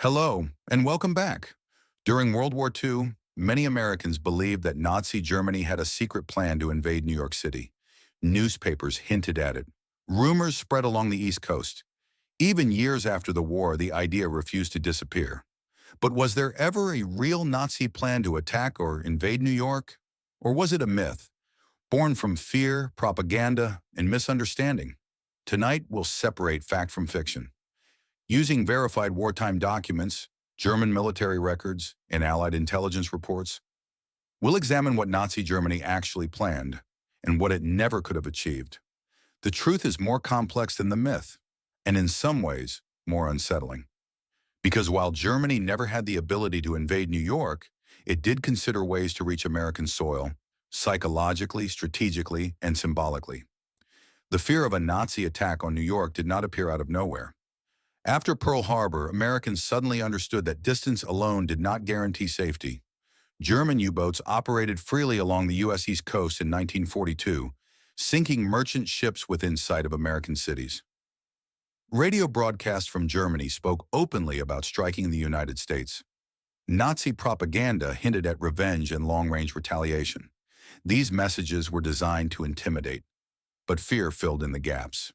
Hello, and welcome back. During World War II, many Americans believed that Nazi Germany had a secret plan to invade New York City. Newspapers hinted at it. Rumors spread along the East Coast. Even years after the war, the idea refused to disappear. But was there ever a real Nazi plan to attack or invade New York? Or was it a myth, born from fear, propaganda, and misunderstanding? Tonight, we'll separate fact from fiction. Using verified wartime documents, German military records, and Allied intelligence reports, we'll examine what Nazi Germany actually planned and what it never could have achieved. The truth is more complex than the myth, and in some ways, more unsettling. Because while Germany never had the ability to invade New York, it did consider ways to reach American soil, psychologically, strategically, and symbolically. The fear of a Nazi attack on New York did not appear out of nowhere. After Pearl Harbor, Americans suddenly understood that distance alone did not guarantee safety. German U-boats operated freely along the U.S. East Coast in 1942, sinking merchant ships within sight of American cities. Radio broadcasts from Germany spoke openly about striking the United States. Nazi propaganda hinted at revenge and long-range retaliation. These messages were designed to intimidate, but fear filled in the gaps.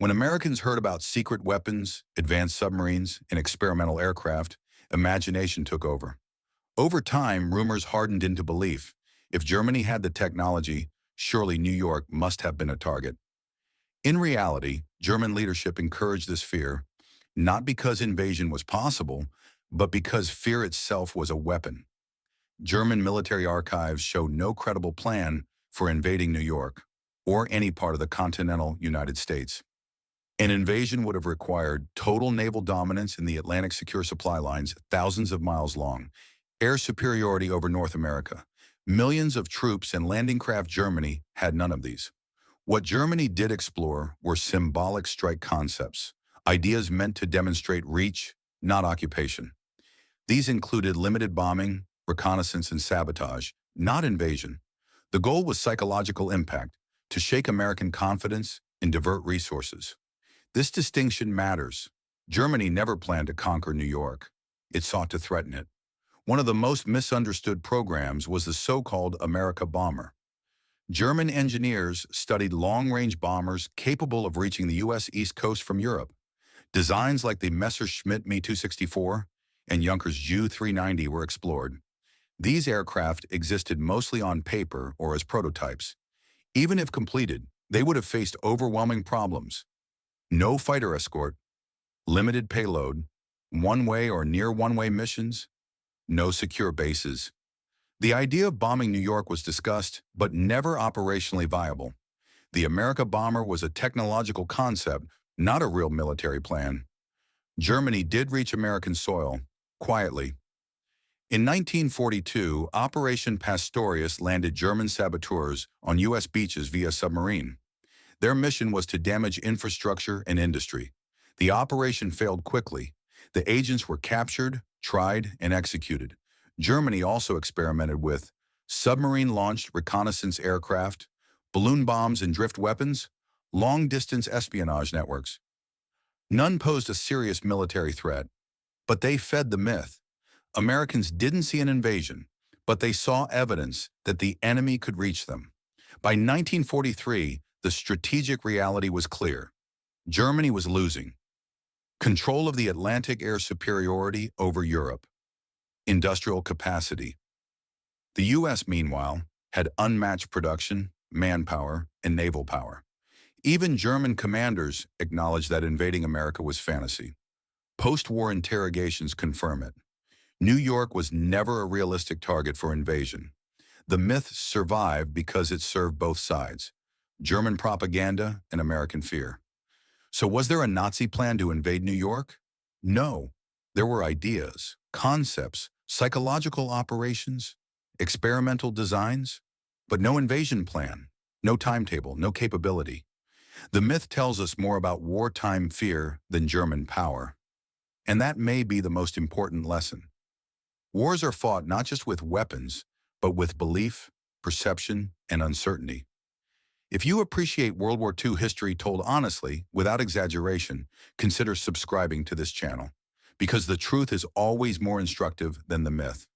When Americans heard about secret weapons, advanced submarines, and experimental aircraft, imagination took over. Over time, rumors hardened into belief. If Germany had the technology, surely New York must have been a target. In reality, German leadership encouraged this fear, not because invasion was possible, but because fear itself was a weapon. German military archives show no credible plan for invading New York or any part of the continental United States. An invasion would have required total naval dominance in the Atlantic secure supply lines, thousands of miles long, air superiority over North America, millions of troops and landing craft. Germany had none of these. What Germany did explore were symbolic strike concepts, ideas meant to demonstrate reach, not occupation. These included limited bombing, reconnaissance, and sabotage, not invasion. The goal was psychological impact, to shake American confidence and divert resources. This distinction matters. Germany never planned to conquer New York. It sought to threaten it. One of the most misunderstood programs was the so-called Amerika Bomber. German engineers studied long-range bombers capable of reaching the U.S. East Coast from Europe. Designs like the Messerschmitt Me-264 and Junkers Ju-390 were explored. These aircraft existed mostly on paper or as prototypes. Even if completed, they would have faced overwhelming problems. No fighter escort, limited payload, one-way or near one-way missions, no secure bases. The idea of bombing New York was discussed, but never operationally viable. The Amerika Bomber was a technological concept, not a real military plan. Germany did reach American soil, quietly. In 1942, Operation Pastorius landed German saboteurs on U.S. beaches via submarine. Their mission was to damage infrastructure and industry. The operation failed quickly. The agents were captured, tried, and executed. Germany also experimented with submarine-launched reconnaissance aircraft, balloon bombs and drift weapons, long-distance espionage networks. None posed a serious military threat, but they fed the myth. Americans didn't see an invasion, but they saw evidence that the enemy could reach them. By 1943, the strategic reality was clear. Germany was losing control of the Atlantic air superiority over Europe, industrial capacity. The U.S., meanwhile, had unmatched production, manpower, and naval power. Even German commanders acknowledged that invading America was fantasy. Post-war interrogations confirm it. New York was never a realistic target for invasion. The myth survived because it served both sides, German propaganda and American fear. So was there a Nazi plan to invade New York? No. There were ideas, concepts, psychological operations, experimental designs, but no invasion plan, no timetable, no capability. The myth tells us more about wartime fear than German power. And that may be the most important lesson. Wars are fought not just with weapons, but with belief, perception, and uncertainty. If you appreciate World War II history told honestly, without exaggeration, consider subscribing to this channel. because the truth is always more instructive than the myth.